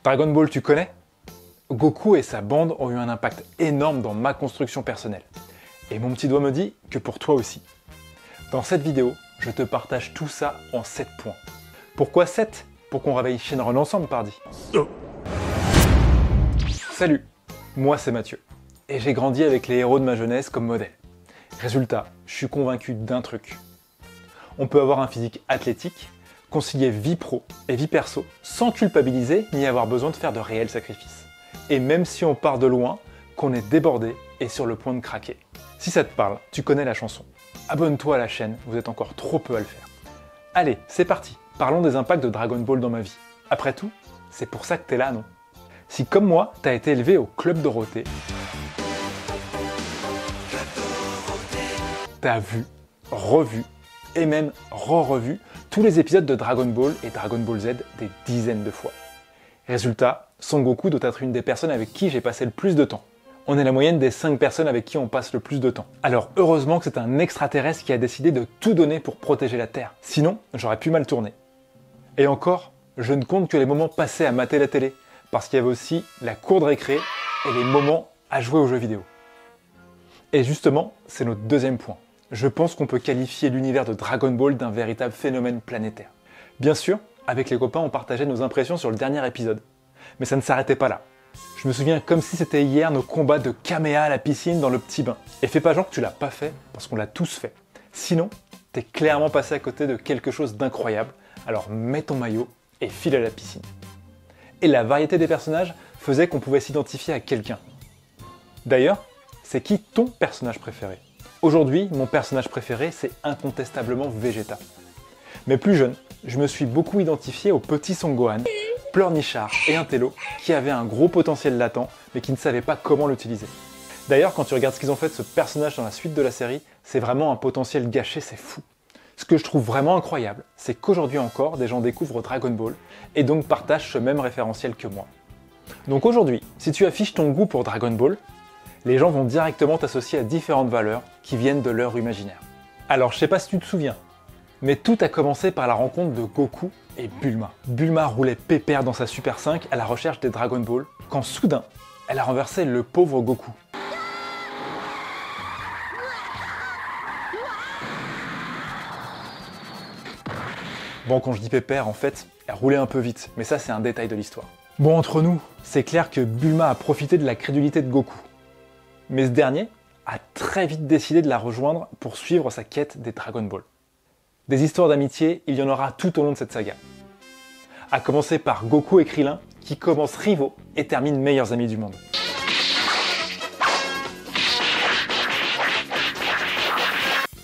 Dragon Ball, tu connais? Goku et sa bande ont eu un impact énorme dans ma construction personnelle. Et mon petit doigt me dit que pour toi aussi. Dans cette vidéo, je te partage tout ça en 7 points. Pourquoi 7? Pour qu'on réveille Shenron ensemble, pardi. Salut, moi c'est Mathieu. Et j'ai grandi avec les héros de ma jeunesse comme modèle. Résultat, je suis convaincu d'un truc. On peut avoir un physique athlétique, concilier vie pro et vie perso, sans culpabiliser ni avoir besoin de faire de réels sacrifices. Et même si on part de loin, qu'on est débordé et sur le point de craquer. Si ça te parle, tu connais la chanson. Abonne-toi à la chaîne, vous êtes encore trop peu à le faire. Allez, c'est parti, parlons des impacts de Dragon Ball dans ma vie. Après tout, c'est pour ça que t'es là, non? Si comme moi, t'as été élevé au Club Dorothée, t'as vu, revu et même re-revu tous les épisodes de Dragon Ball et Dragon Ball Z des dizaines de fois. Résultat, Son Goku doit être une des personnes avec qui j'ai passé le plus de temps. On est la moyenne des 5 personnes avec qui on passe le plus de temps. Alors heureusement que c'est un extraterrestre qui a décidé de tout donner pour protéger la Terre. Sinon, j'aurais pu mal tourner. Et encore, je ne compte que les moments passés à mater la télé, parce qu'il y avait aussi la cour de récré et les moments à jouer aux jeux vidéo. Et justement, c'est notre deuxième point. Je pense qu'on peut qualifier l'univers de Dragon Ball d'un véritable phénomène planétaire. Bien sûr, avec les copains, on partageait nos impressions sur le dernier épisode. Mais ça ne s'arrêtait pas là. Je me souviens comme si c'était hier nos combats de Kameha à la piscine dans le petit bain. Et fais pas genre que tu l'as pas fait, parce qu'on l'a tous fait. Sinon, t'es clairement passé à côté de quelque chose d'incroyable, alors mets ton maillot et file à la piscine. Et la variété des personnages faisait qu'on pouvait s'identifier à quelqu'un. D'ailleurs, c'est qui ton personnage préféré? Aujourd'hui, mon personnage préféré, c'est incontestablement Vegeta. Mais plus jeune, je me suis beaucoup identifié au petit Son Gohan, pleurnichard et intello, qui avaient un gros potentiel latent, mais qui ne savaient pas comment l'utiliser. D'ailleurs, quand tu regardes ce qu'ils ont fait de ce personnage dans la suite de la série, c'est vraiment un potentiel gâché, c'est fou. Ce que je trouve vraiment incroyable, c'est qu'aujourd'hui encore, des gens découvrent Dragon Ball, et donc partagent ce même référentiel que moi. Donc aujourd'hui, si tu affiches ton goût pour Dragon Ball, les gens vont directement t'associer à différentes valeurs qui viennent de leur imaginaire. Alors je sais pas si tu te souviens, mais tout a commencé par la rencontre de Goku et Bulma. Bulma roulait pépère dans sa Super 5 à la recherche des Dragon Ball, quand soudain, elle a renversé le pauvre Goku. Bon, quand je dis pépère, en fait, elle roulait un peu vite, mais ça c'est un détail de l'histoire. Bon, entre nous, c'est clair que Bulma a profité de la crédulité de Goku. Mais ce dernier a très vite décidé de la rejoindre pour suivre sa quête des Dragon Ball. Des histoires d'amitié, il y en aura tout au long de cette saga. À commencer par Goku et Krillin, qui commencent rivaux et terminent meilleurs amis du monde.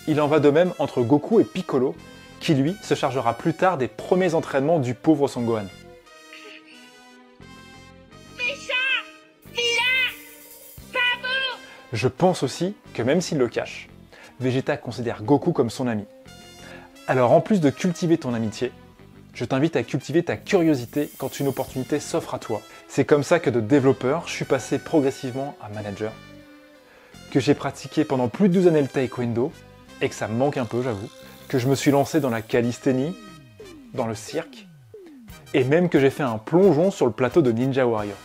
Il en va de même entre Goku et Piccolo, qui lui se chargera plus tard des premiers entraînements du pauvre Son Gohan. Je pense aussi que même s'il le cache, Vegeta considère Goku comme son ami. Alors en plus de cultiver ton amitié, je t'invite à cultiver ta curiosité quand une opportunité s'offre à toi. C'est comme ça que de développeur, je suis passé progressivement à manager, que j'ai pratiqué pendant plus de 12 années le taekwondo, et que ça me manque un peu, j'avoue, que je me suis lancé dans la calisthénie, dans le cirque, et même que j'ai fait un plongeon sur le plateau de Ninja Warrior.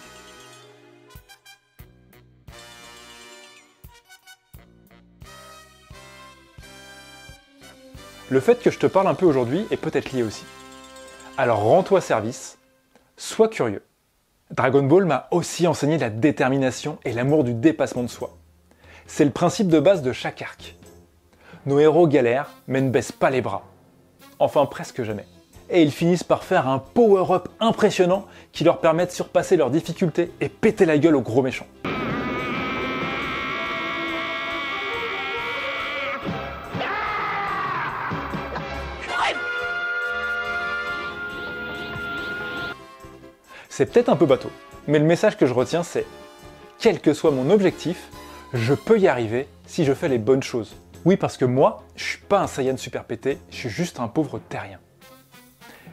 Le fait que je te parle un peu aujourd'hui est peut-être lié aussi. Alors rends-toi service, sois curieux. Dragon Ball m'a aussi enseigné la détermination et l'amour du dépassement de soi. C'est le principe de base de chaque arc. Nos héros galèrent, mais ne baissent pas les bras. Enfin presque jamais. Et ils finissent par faire un power-up impressionnant qui leur permet de surpasser leurs difficultés et péter la gueule aux gros méchants. C'est peut-être un peu bateau, mais le message que je retiens c'est « Quel que soit mon objectif, je peux y arriver si je fais les bonnes choses. » Oui, parce que moi, je suis pas un Saiyan super pété, je suis juste un pauvre terrien.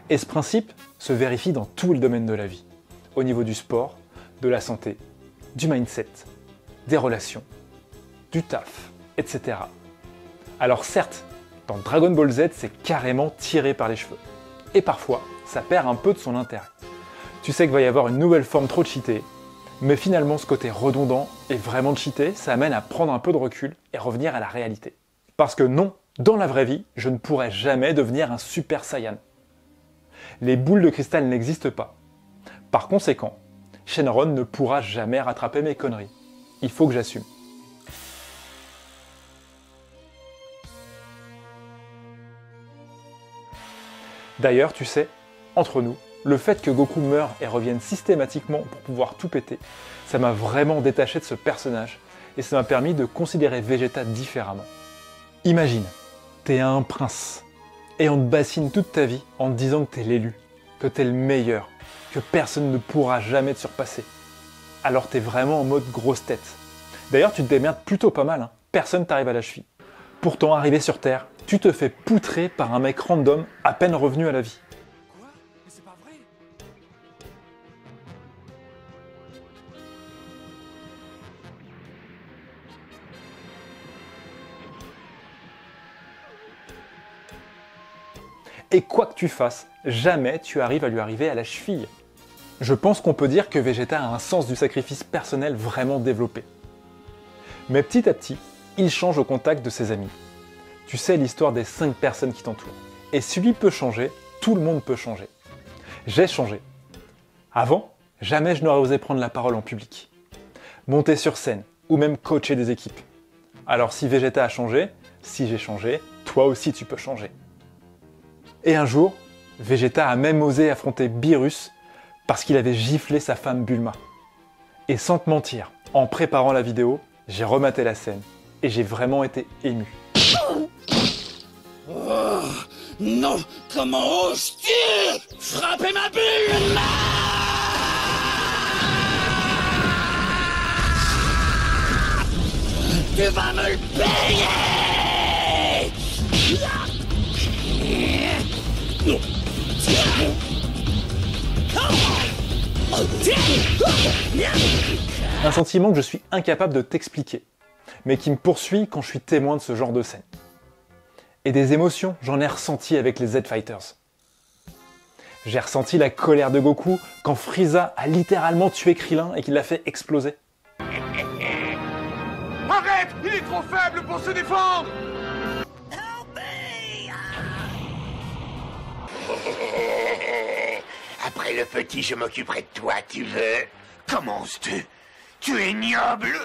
Et ce principe se vérifie dans tous les domaines de la vie. Au niveau du sport, de la santé, du mindset, des relations, du taf, etc. Alors certes, dans Dragon Ball Z, c'est carrément tiré par les cheveux. Et parfois, ça perd un peu de son intérêt. Tu sais qu'il va y avoir une nouvelle forme trop cheatée, mais finalement ce côté redondant et vraiment cheaté, ça amène à prendre un peu de recul et revenir à la réalité. Parce que non, dans la vraie vie, je ne pourrais jamais devenir un Super Saiyan. Les boules de cristal n'existent pas. Par conséquent, Shenron ne pourra jamais rattraper mes conneries. Il faut que j'assume. D'ailleurs, tu sais, entre nous, le fait que Goku meure et revienne systématiquement pour pouvoir tout péter, ça m'a vraiment détaché de ce personnage et ça m'a permis de considérer Vegeta différemment. Imagine, t'es un prince et on te bassine toute ta vie en te disant que t'es l'élu, que t'es le meilleur, que personne ne pourra jamais te surpasser. Alors t'es vraiment en mode grosse tête. D'ailleurs, tu te démerdes plutôt pas mal, hein. Personne t'arrive à la cheville. Pourtant, arrivé sur Terre, tu te fais poutrer par un mec random à peine revenu à la vie. Quoi? Mais c'est pas vrai! Et quoi que tu fasses, jamais tu arrives à lui arriver à la cheville. Je pense qu'on peut dire que Vegeta a un sens du sacrifice personnel vraiment développé. Mais petit à petit, il change au contact de ses amis. Tu sais l'histoire des 5 personnes qui t'entourent. Et si lui peut changer, tout le monde peut changer. J'ai changé. Avant, jamais je n'aurais osé prendre la parole en public. Monter sur scène, ou même coacher des équipes. Alors si Vegeta a changé, si j'ai changé, toi aussi tu peux changer. Et un jour, Vegeta a même osé affronter Beerus parce qu'il avait giflé sa femme Bulma. Et sans te mentir, en préparant la vidéo, j'ai rematé la scène et j'ai vraiment été ému. Oh, non! Comment oses-tu frapper ma bulle? Tu vas me le payer! Un sentiment que je suis incapable de t'expliquer, mais qui me poursuit quand je suis témoin de ce genre de scène. Et des émotions, j'en ai ressenti avec les Z-Fighters. J'ai ressenti la colère de Goku quand Frieza a littéralement tué Krillin et qu'il l'a fait exploser. Arrête! Il est trop faible pour se défendre! Après le petit, je m'occuperai de toi, tu veux? Commences-tu? Tu es ignoble!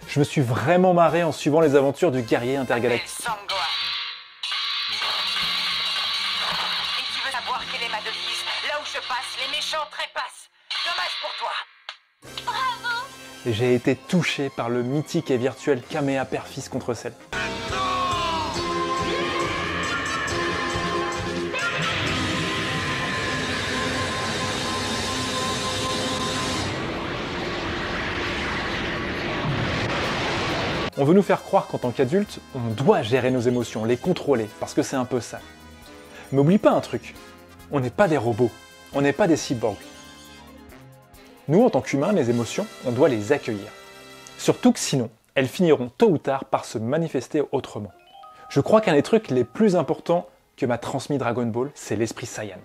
Je me suis vraiment marré en suivant les aventures du guerrier intergalactique. Sangohan. Et tu veux savoir quelle est ma devise? Là où je passe, les méchants trépassent. Dommage pour toi. Et j'ai été touché par le mythique et virtuel Kamea Père-Fils contre Cell. On veut nous faire croire qu'en tant qu'adulte, on doit gérer nos émotions, les contrôler, parce que c'est un peu ça. Mais oublie pas un truc, on n'est pas des robots, on n'est pas des cyborgs. Nous, en tant qu'humains, les émotions, on doit les accueillir. Surtout que sinon, elles finiront tôt ou tard par se manifester autrement. Je crois qu'un des trucs les plus importants que m'a transmis Dragon Ball, c'est l'esprit Saiyan.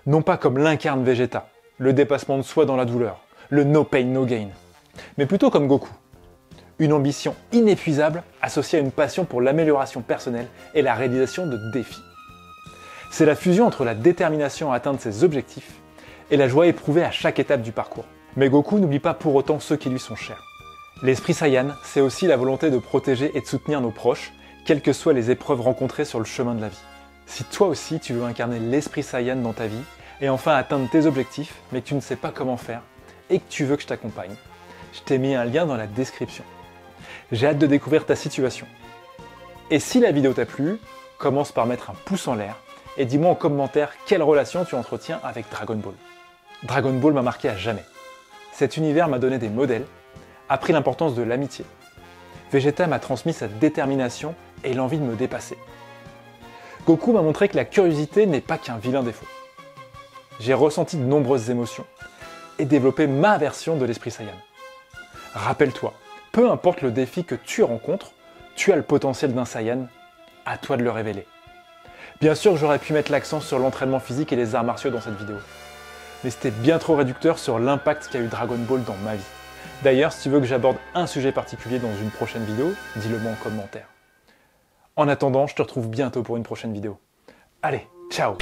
Non pas comme l'incarne Vegeta, le dépassement de soi dans la douleur, le no pain no gain, mais plutôt comme Goku. Une ambition inépuisable associée à une passion pour l'amélioration personnelle et la réalisation de défis. C'est la fusion entre la détermination à atteindre ses objectifs et la joie éprouvée à chaque étape du parcours. Mais Goku n'oublie pas pour autant ceux qui lui sont chers. L'esprit Saiyan, c'est aussi la volonté de protéger et de soutenir nos proches, quelles que soient les épreuves rencontrées sur le chemin de la vie. Si toi aussi tu veux incarner l'esprit Saiyan dans ta vie, et enfin atteindre tes objectifs, mais que tu ne sais pas comment faire, et que tu veux que je t'accompagne, je t'ai mis un lien dans la description. J'ai hâte de découvrir ta situation. Et si la vidéo t'a plu, commence par mettre un pouce en l'air, et dis-moi en commentaire quelle relation tu entretiens avec Dragon Ball. Dragon Ball m'a marqué à jamais. Cet univers m'a donné des modèles, appris l'importance de l'amitié. Vegeta m'a transmis sa détermination et l'envie de me dépasser. Goku m'a montré que la curiosité n'est pas qu'un vilain défaut. J'ai ressenti de nombreuses émotions et développé ma version de l'esprit Saiyan. Rappelle-toi, Peu importe le défi que tu rencontres, tu as le potentiel d'un Saiyan, à toi de le révéler. Bien sûr que j'aurais pu mettre l'accent sur l'entraînement physique et les arts martiaux dans cette vidéo. Mais c'était bien trop réducteur sur l'impact qu'a eu Dragon Ball dans ma vie. D'ailleurs, si tu veux que j'aborde un sujet particulier dans une prochaine vidéo, dis-le moi en commentaire. En attendant, je te retrouve bientôt pour une prochaine vidéo. Allez, ciao!